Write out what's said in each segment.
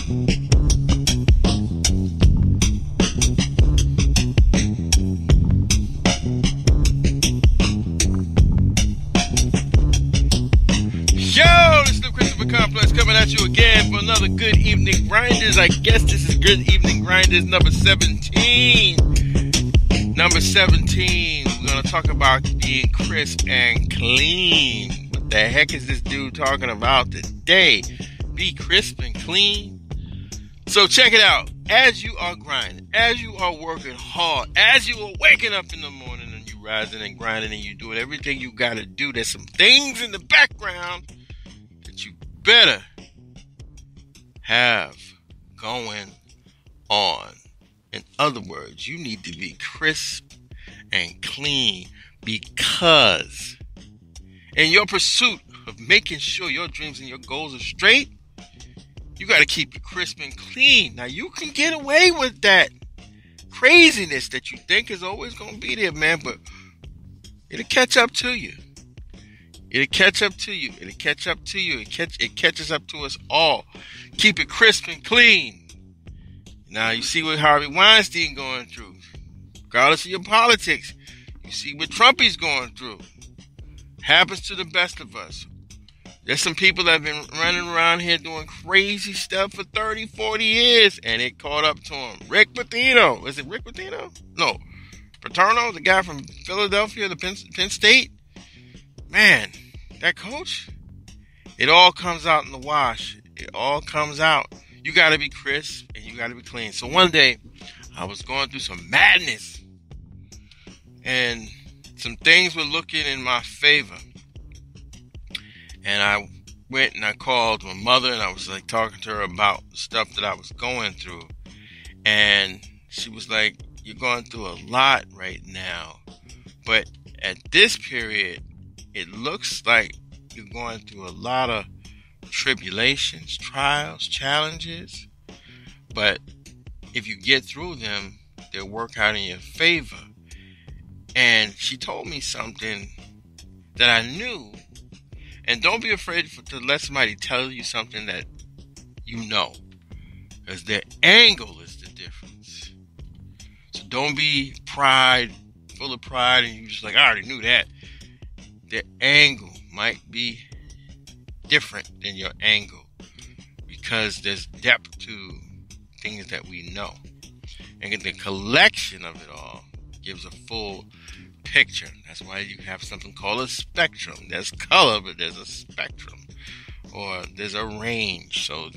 Complex coming at you again for another Good Evening Grinders. I guess this is Good Evening Grinders number 17. Number 17, we're going to talk about being crisp and clean. What the heck is this dude talking about today? Be crisp and clean? So check it out. As you are grinding, as you are working hard, as you are waking up in the morning and you rising and grinding and you doing everything you got to do, there's some things in the background you better have going on. In other words, you need to be crisp and clean, because in your pursuit of making sure your dreams and your goals are straight, you got to keep it crisp and clean. Now, you can get away with that craziness that you think is always going to be there, man, but it'll catch up to you. It'll catch up to you. It'll catch up to you. It catches up to us all. Keep it crisp and clean. Now, you see what Harvey Weinstein going through. Regardless of your politics, you see what Trumpy's going through. Happens to the best of us. There's some people that have been running around here doing crazy stuff for 30, 40 years, and it caught up to them. Rick Pitino. Is it Rick Pitino? No. Paterno, the guy from Philadelphia, the Penn State. Man, that coach, it all comes out in the wash. It all comes out. You got to be crisp and you got to be clean. So one day, I was going through some madness, and some things were looking in my favor. And I went and I called my mother, and I was like talking to her about the stuff that I was going through. And she was like, "You're going through a lot right now, but at this period, it looks like you're going through a lot of tribulations, trials, challenges. But if you get through them, they'll work out in your favor." And she told me something that I knew. And don't be afraid to let somebody tell you something that you know, because their angle is the difference. So don't be full of pride, and you're just like, "I already knew that." The angle might be different than your angle, because there's depth to things that we know. And the collection of it all gives a full picture. That's why you have something called a spectrum. There's color, but there's a spectrum, or there's a range. So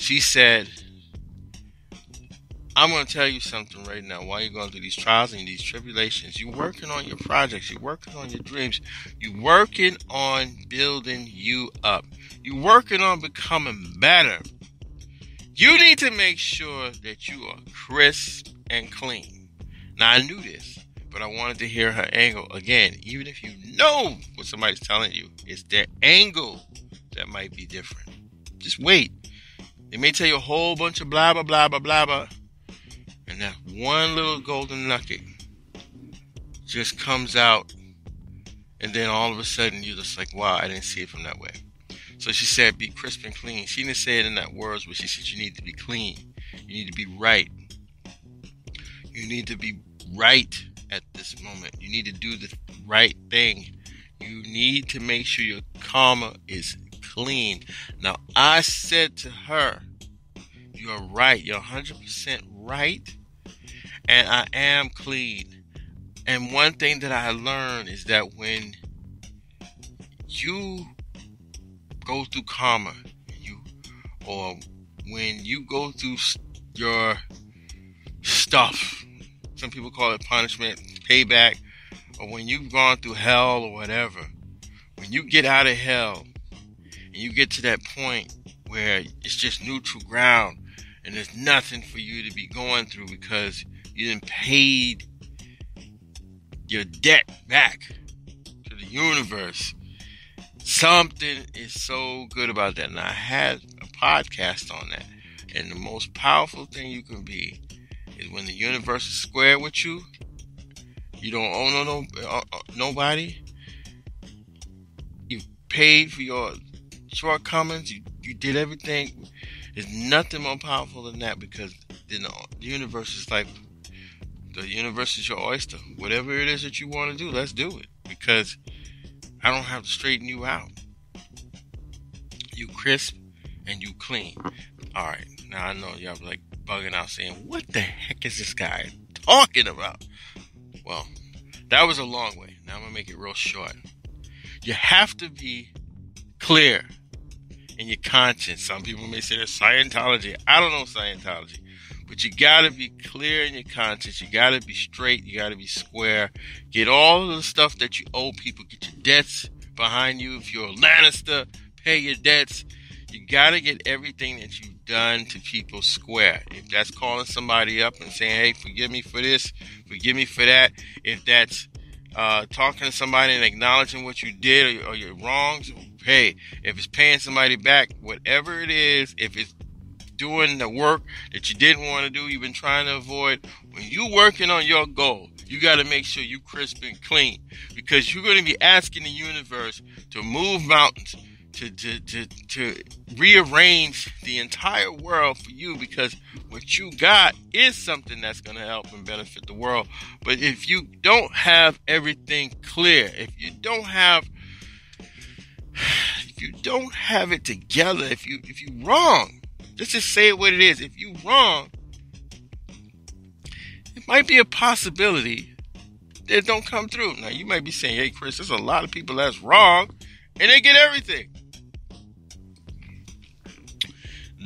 she said, "I'm going to tell you something right now. While you're going through these trials and these tribulations, you're working on your projects, you're working on your dreams, you're working on building you up, you're working on becoming better. You need to make sure that you are crisp and clean." Now, I knew this, but I wanted to hear her angle. Again, even if you know what somebody's telling you, it's their angle that might be different. Just wait. They may tell you a whole bunch of blah, blah, blah, blah, blah, blah. And that one little golden nugget just comes out, and then all of a sudden you're just like, "Wow, I didn't see it from that way." So she said, be crisp and clean. She didn't say it in that words, but she said you need to be clean. You need to be right. You need to be right at this moment. You need to do the right thing. You need to make sure your karma is clean. Now, I said to her, "You're right. You're 100% right. And I am clean." And one thing that I learned is that when you go through karma, or when you go through your stuff, some people call it punishment, payback, or when you've gone through hell or whatever, when you get out of hell and you get to that point where it's just neutral ground, and there's nothing for you to be going through because you done paid your debt back to the universe. Something is so good about that. And I had a podcast on that. And the most powerful thing you can be is when the universe is square with you. You don't owe nobody. You paid for your shortcomings. You did everything. There's nothing more powerful than that, because the universe is like, the universe is your oyster. Whatever it is that you want to do, let's do it. Because I don't have to straighten you out. You crisp and you clean. Alright, now I know y'all like bugging out saying, what the heck is this guy talking about? Well, that was a long way. Now I'm going to make it real short. You have to be clear in your conscience. Some people may say that's Scientology. I don't know Scientology. But you got to be clear in your conscience. You got to be straight. You got to be square. Get all of the stuff that you owe people. Get your debts behind you. If you're a Lannister, pay your debts. You got to get everything that you've done to people square. If that's calling somebody up and saying, hey, forgive me for this, forgive me for that. If that's talking to somebody and acknowledging what you did or your wrongs, hey, if it's paying somebody back, whatever it is, if it's doing the work that you didn't want to do, you've been trying to avoid, when you're working on your goal, you got to make sure you crisp and clean, because you're going to be asking the universe to move mountains, to rearrange the entire world for you, because what you got is something that's going to help and benefit the world. But if you don't have everything clear, if you don't have it together, if you wrong, let's just say it what it is. If you wrong, it might be a possibility that it don't come through. Now you might be saying, hey Chris, there's a lot of people that's wrong and they get everything.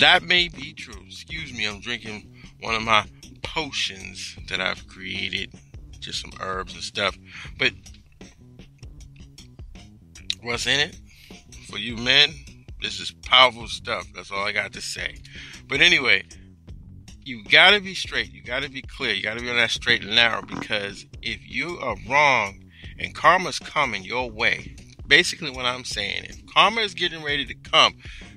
That may be true. Excuse me, I'm drinking one of my potions that I've created. Just some herbs and stuff. But what's in it? For you men, this is powerful stuff. That's all I got to say. But anyway, you got to be straight. You got to be clear. You got to be on that straight and narrow, because if you are wrong and karma's coming your way, basically what I'm saying, if karma is getting ready to come,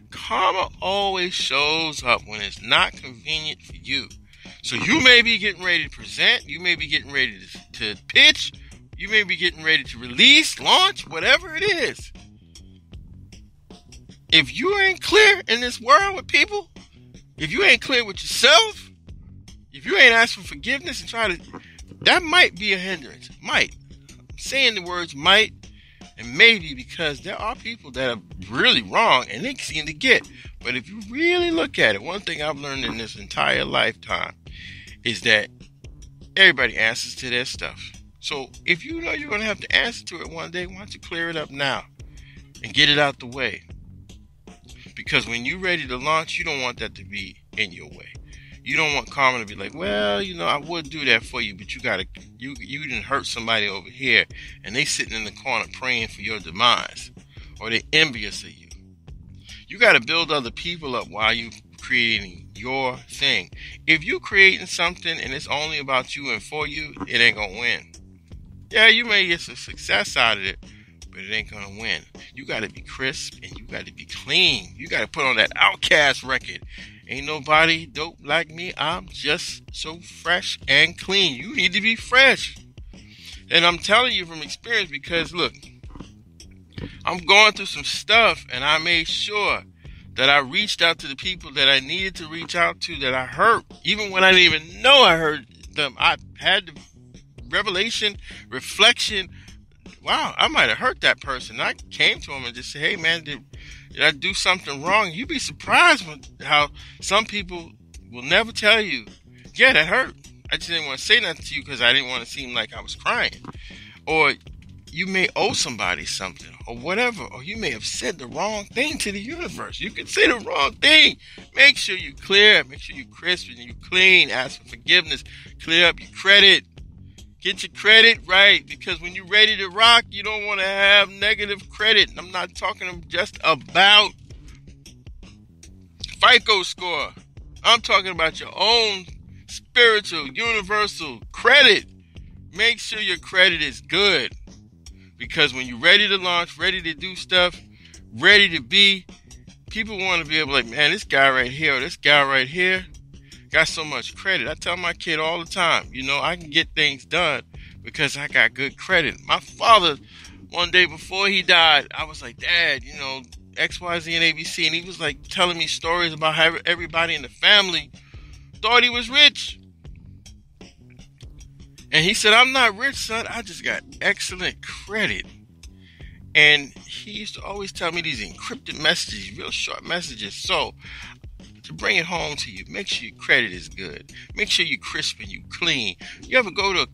karma always shows up when it's not convenient for you. So you may be getting ready to present, you may be getting ready to pitch, you may be getting ready to release, launch, whatever it is. If you ain't clear in this world with people, if you ain't clear with yourself, if you ain't asking for forgiveness and that might be a hindrance. Might. I'm saying the words might and maybe, because there are people that are really wrong and they seem to get. But if you really look at it, one thing I've learned in this entire lifetime is that everybody answers to their stuff. So if you know you're going to have to answer to it one day, why don't you clear it up now and get it out the way? Because when you're ready to launch, you don't want that to be in your way. You don't want karma to be like, well, I would do that for you, but you didn't hurt somebody over here and they sitting in the corner praying for your demise, or they envious of you. You got to build other people up while you creating your thing. If you creating something and it's only about you and for you, it ain't gonna win. Yeah, you may get some success out of it, but it ain't gonna win. You got to be crisp and you got to be clean. You got to put on that Outcast record. Ain't nobody dope like me. I'm just so fresh and clean. You need to be fresh. And I'm telling you from experience, because look, I'm going through some stuff and I made sure that I reached out to the people that I needed to reach out to, that I hurt. Even when I didn't even know I hurt them, I had the revelation, reflection. Wow, I might have hurt that person. I came to him and just said, hey man, did I do something wrong? You'd be surprised how some people will never tell you, yeah, that hurt. I just didn't want to say nothing to you because I didn't want to seem like I was crying. Or you may owe somebody something or whatever. Or you may have said the wrong thing to the universe. You can say the wrong thing. Make sure you're clear. Make sure you're crisp and you're clean. Ask for forgiveness. Clear up your credit. Get your credit right, because when you're ready to rock, you don't want to have negative credit. I'm not talking just about FICO score. I'm talking about your own spiritual, universal credit. Make sure your credit is good, because when you're ready to launch, ready to do stuff, ready to be, people want to be able to, like, man, this guy right here or this guy right here got so much credit. I tell my kid all the time, I can get things done because I got good credit. My father, one day before he died, I was like, Dad, XYZ and ABC, and he was like telling me stories about how everybody in the family thought he was rich. And he said, I'm not rich, son. I just got excellent credit. And he used to always tell me these encrypted messages, real short messages. So, to bring it home to you, make sure your credit is good. Make sure you're crisp and you clean. You ever go to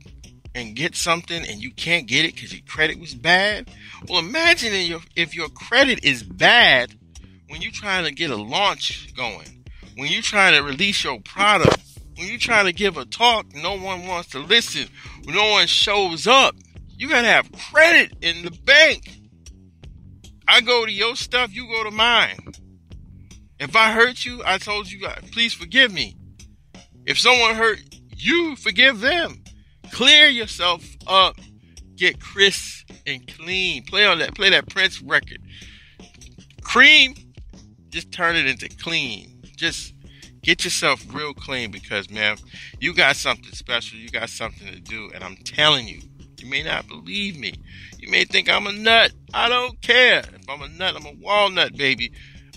and get something and you can't get it because your credit was bad? Well, imagine if your credit is bad when you're trying to get a launch going, when you're trying to release your product, when you're trying to give a talk, no one wants to listen, when no one shows up. You got to have credit in the bank. I go to your stuff, you go to mine. If I hurt you, I told you, please forgive me. If someone hurt you, forgive them. Clear yourself up. Get crisp and clean. Play that Prince record. Cream, just turn it into clean. Just get yourself real clean because, man, you got something special. You got something to do. And I'm telling you, you may not believe me. You may think I'm a nut. I don't care. If I'm a nut, I'm a walnut, baby.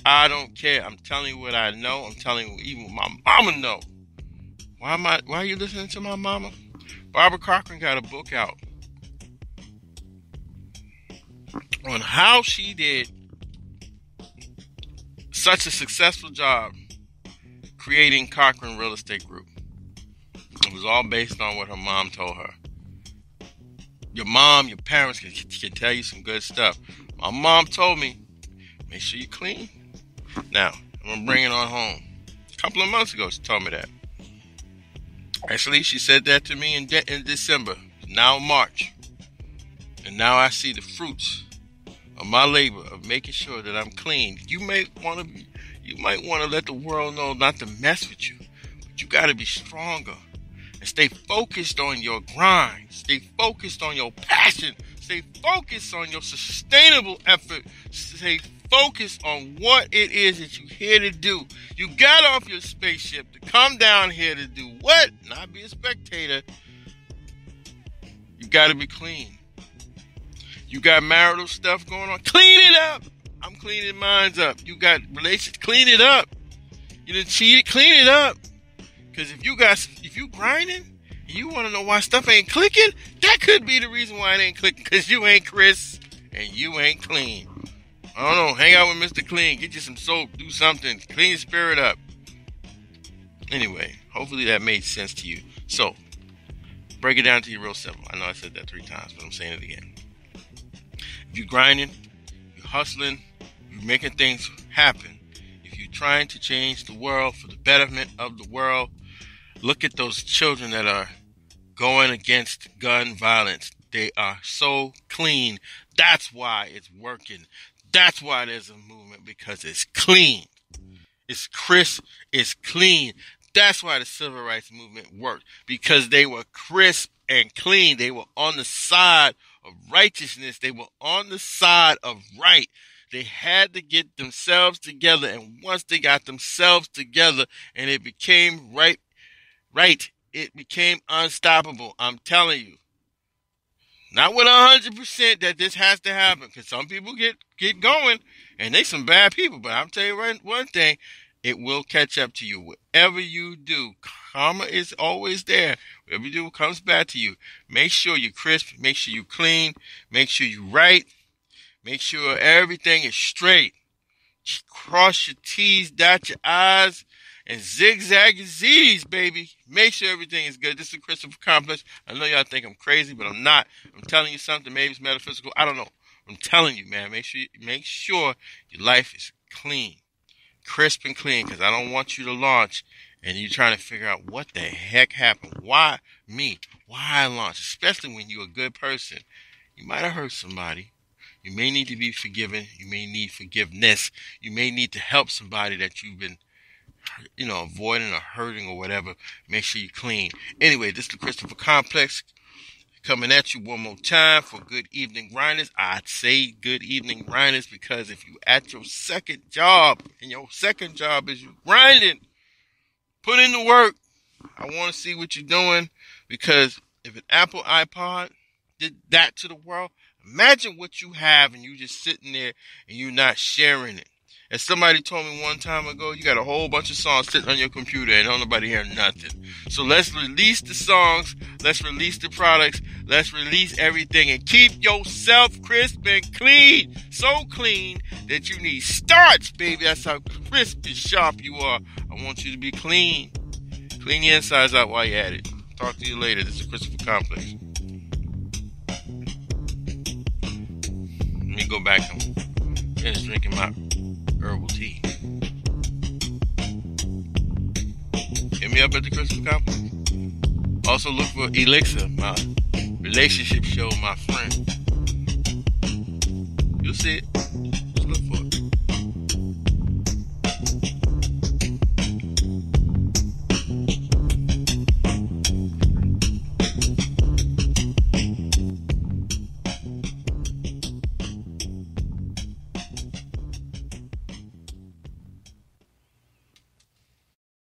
I don't care. I'm telling you what I know. I'm telling you even what my mama know. Why are you listening to my mama? Barbara Cochran got a book out on how she did such a successful job creating Cochran Real Estate Group. It was all based on what her mom told her. Your mom, your parents can tell you some good stuff. My mom told me, make sure you're clean. Now, I'm going to bring it on home. A couple of months ago, she told me that. Actually, she said that to me in December. Now March. And now I see the fruits of my labor of making sure that I'm clean. You might want to let the world know not to mess with you. But you got to be stronger. And stay focused on your grind. Stay focused on your passion. Stay focused on your sustainable effort. Stay focused on what it is that you're here to do. You got off your spaceship to come down here to do what? Not be a spectator. You got to be clean. You got marital stuff going on. Clean it up. I'm cleaning mine up. You got relations. Clean it up. You done cheated. Clean it up. Because if you grinding and you want to know why stuff ain't clicking, that could be the reason why it ain't clicking. Because you ain't crisp and you ain't clean. I don't know. Hang out with Mr. Clean. Get you some soap. Do something. Clean your spirit up. Anyway, hopefully that made sense to you. So, break it down to you real simple. I know I said that 3 times, but I'm saying it again. If you're grinding, you're hustling, you're making things happen. If you're trying to change the world for the betterment of the world, look at those children that are going against gun violence. They are so clean. That's why it's working. That's why there's a movement, because it's clean. It's crisp. It's clean. That's why the civil rights movement worked, because they were crisp and clean. They were on the side of righteousness. They were on the side of right. They had to get themselves together, and once they got themselves together and it became right, it became unstoppable. I'm telling you. Not with 100% that this has to happen, because some people get going, and they some bad people. But I'm telling you one thing, it will catch up to you. Whatever you do, karma is always there. Whatever you do comes back to you. Make sure you're crisp. Make sure you're clean. Make sure you're right. Make sure everything is straight. Cross your T's, dot your I's, and zigzag your Z's, baby. Make sure everything is good. This is the Christopher Complex. I know y'all think I'm crazy, but I'm not. I'm telling you something. Maybe it's metaphysical. I don't know. I'm telling you, man. Make sure your life is clean, crisp and clean, because I don't want you to launch and you're trying to figure out what the heck happened. Why me? Why I launch? Especially when you're a good person. You might have hurt somebody. You may need to be forgiven. You may need forgiveness. You may need to help somebody that you've been, avoiding or hurting or whatever. Make sure you're clean. Anyway, this is the Christopher Complex coming at you one more time for Good Evening Grinders. I'd say Good Evening Grinders because if you at your second job and your second job is you grinding, put in the work. I want to see what you're doing, because if an Apple iPod did that to the world, Imagine what you have and you just sitting there and you're not sharing it. As somebody told me one time ago, you got a whole bunch of songs sitting on your computer and don't nobody hear nothing. So let's release the songs, let's release the products, let's release everything and keep yourself crisp and clean. So clean that you need starch, baby. That's how crisp and sharp you are. I want you to be clean. Clean your insides out while you're at it. Talk to you later. This is Christopher Complex. Let me go back and finish drinking my herbal tea. Hit me up at the Christopher Complex. Also look for Elixir, my relationship show, my friend. You'll see it. Just look for it.